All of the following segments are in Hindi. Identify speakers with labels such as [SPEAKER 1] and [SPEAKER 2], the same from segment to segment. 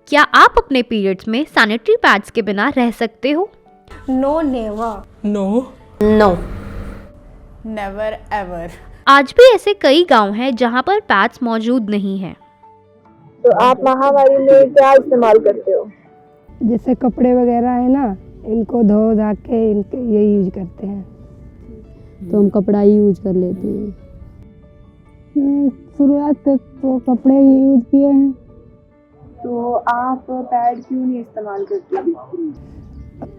[SPEAKER 1] क्या आप अपने पीरियड्स में सैनिटरी पैड्स के बिना रह सकते हो?
[SPEAKER 2] No never,
[SPEAKER 3] no,
[SPEAKER 2] never ever.
[SPEAKER 1] आज भी ऐसे कई गांव हैं जहां पर पैड्स मौजूद नहीं हैं।
[SPEAKER 4] तो आप महामारी में क्या इस्तेमाल करते हो?
[SPEAKER 5] जैसे कपड़े वगैरह है ना, इनको धो धा के इनके ये यूज करते हैं।
[SPEAKER 6] तो हम कपड़ा ही यूज कर लेते हैं।
[SPEAKER 5] शुरुआत से तो कपड़े ही यूज किए हैं।
[SPEAKER 4] तो आप पैड क्यों नहीं इस्तेमाल करते?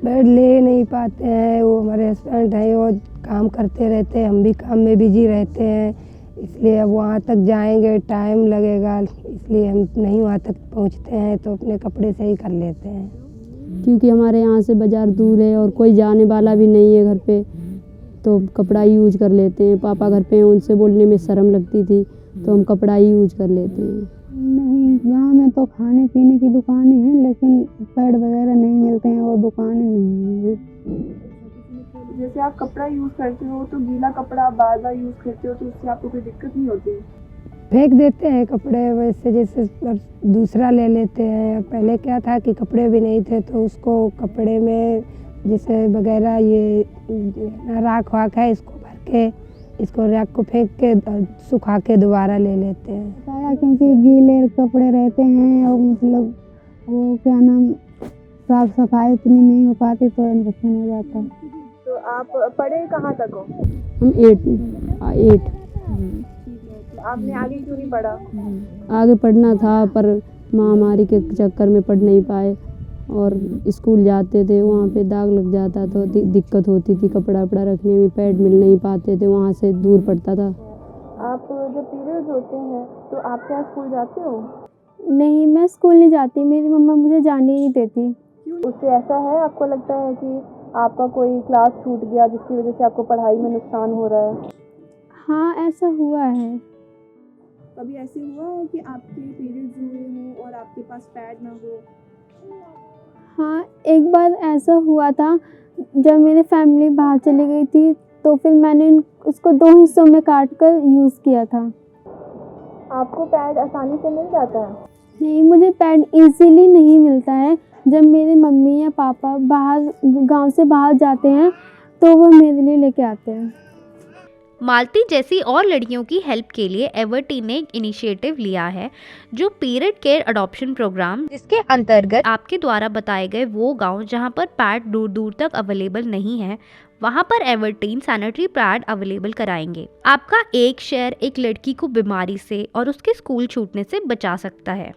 [SPEAKER 5] पैड ले नहीं पाते हैं, वो हमारे हस्बैंड हैं, वो काम करते रहते हैं, हम भी काम में बिजी रहते हैं, इसलिए अब वहाँ तक जाएंगे टाइम लगेगा, इसलिए हम नहीं वहाँ तक पहुँचते हैं, तो अपने कपड़े से ही कर लेते हैं।
[SPEAKER 6] क्योंकि हमारे यहाँ से बाज़ार दूर है और कोई जाने वाला भी नहीं है घर पे, तो कपड़ा ही यूज कर लेते हैं। पापा घर पे हैं, उनसे बोलने में शर्म लगती थी, तो हम कपड़ा ही यूज कर लेते हैं।
[SPEAKER 5] नहीं, गाँव में तो खाने पीने की दुकानें हैं, लेकिन पैड वगैरह नहीं मिलते हैं, वो दुकानें नहीं हैं।
[SPEAKER 4] जैसे आप कपड़ा यूज़ करते हो तो गीला कपड़ा आप बार बार यूज़ करते हो, तो उससे आपको कोई दिक्कत नहीं होती?
[SPEAKER 5] फेंक देते हैं कपड़े, वैसे जैसे दूसरा ले लेते हैं। पहले क्या था कि कपड़े भी नहीं थे, तो उसको कपड़े में जैसे वगैरह ये राख वाख है, इसको भर के इसको राख को फेंक के सुखा के दोबारा ले लेते हैं। क्योंकि गीले कपड़े रहते हैं और मतलब वो क्या नाम साफ सफाई इतनी नहीं हो पाती, तो इन्फेक्शन हो जाता है।
[SPEAKER 4] तो आप पढ़े कहाँ तक हो?
[SPEAKER 6] हम 8
[SPEAKER 4] आपने आगे क्यों नहीं पढ़ा?
[SPEAKER 6] आगे पढ़ना था, पर महामारी के चक्कर में पढ़ नहीं पाए, और स्कूल जाते थे वहाँ पे दाग लग जाता तो दिक्कत होती थी, कपड़ा वपड़ा रखने में पैड मिल नहीं पाते थे, वहाँ से दूर पड़ता था।
[SPEAKER 4] आप जब पीरियड्स होते हैं तो आप क्या स्कूल जाते हो?
[SPEAKER 5] नहीं, मैं स्कूल नहीं जाती, मेरी मम्मा मुझे जाने ही नहीं देती।
[SPEAKER 4] उससे ऐसा है, आपको लगता है कि आपका कोई क्लास छूट गया जिसकी वजह से आपको पढ़ाई में नुकसान हो रहा है?
[SPEAKER 5] हाँ, ऐसा हुआ है।
[SPEAKER 4] कभी ऐसे हुआ है कि आपके पीरियड्स हुए हों और आपके पास पैड ना हो?
[SPEAKER 5] हाँ, एक बार ऐसा हुआ था, जब मेरी फैमिली बाहर चली गई थी, तो फिर मैंने उसको 2 हिस्सों में काट कर यूज़ किया था।
[SPEAKER 4] आपको पैड आसानी से मिल जाता है?
[SPEAKER 5] नहीं, मुझे पैड इजीली नहीं मिलता है। जब मेरी मम्मी या पापा बाहर गांव से बाहर जाते हैं, तो वो मेरे लिए लेके आते हैं।
[SPEAKER 1] मालती जैसी और लड़कियों की हेल्प के लिए एवर्टी ने एक इनिशिएटिव लिया है, जो पीरियड केयर अडॉप्शन प्रोग्राम, जिसके अंतर्गत आपके द्वारा बताए गए वो गांव जहां पर पैड दूर दूर तक अवेलेबल नहीं है, वहां पर एवर्टीन सैनिटरी पैड अवेलेबल कराएंगे। आपका एक शेयर एक लड़की को बीमारी से और उसके स्कूल छूटने से बचा सकता है।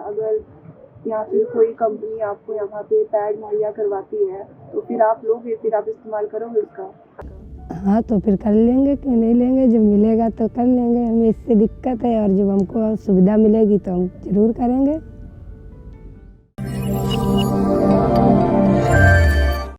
[SPEAKER 4] अगर या फिर कोई कंपनी आपको यहाँ पे पैड मुहैया करवाती है, तो फिर आप लोगे, फिर आप इस्तेमाल करोगे उसका?
[SPEAKER 5] हाँ, तो फिर कर लेंगे, क्यों नहीं लेंगे, जब मिलेगा तो कर लेंगे। हमें इससे दिक्कत है, और जब हमको सुविधा मिलेगी तो हम जरूर करेंगे।